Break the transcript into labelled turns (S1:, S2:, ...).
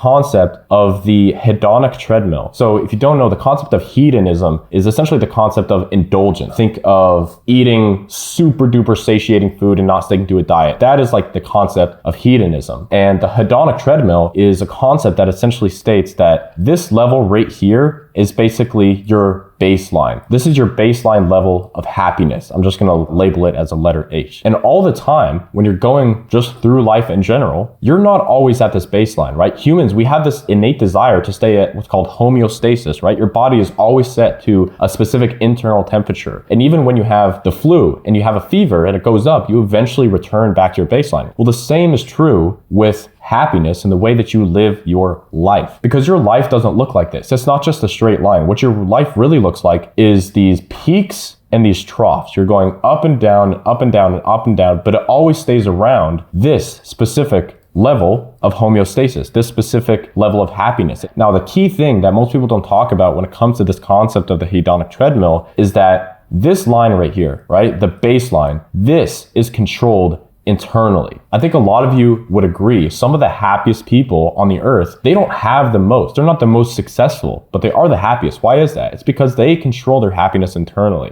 S1: concept of the hedonic treadmill. So if you don't know, the concept of hedonism is essentially the concept of indulgence. Think of eating super duper satiating food and not sticking to a diet. That is like the concept of hedonism. And the hedonic treadmill is a concept that essentially states that this level right here is basically your baseline. This is your baseline level of happiness. I'm just going to label it as a letter H. And all the time, when you're going just through life in general, you're not always at this baseline, right? Humans, we have this innate desire to stay at what's called homeostasis, right? Your body is always set to a specific internal temperature. And even when you have the flu and you have a fever and it goes up, you eventually return back to your baseline. Well, the same is true with happiness and the way that you live your life, because your life doesn't look like this. It's not just a straight line. What your life really looks like is these peaks and these troughs. You're going up and down, up and down, and up and down, but it always stays around this specific level of homeostasis, this specific level of happiness. Now, the key thing that most people don't talk about when it comes to this concept of the hedonic treadmill is that this line right here, right, the baseline, this is controlled internally. I think a lot of you would agree, some of the happiest people on the earth, they don't have the most. They're not the most successful, but they are the happiest. Why is that? It's because they control their happiness internally.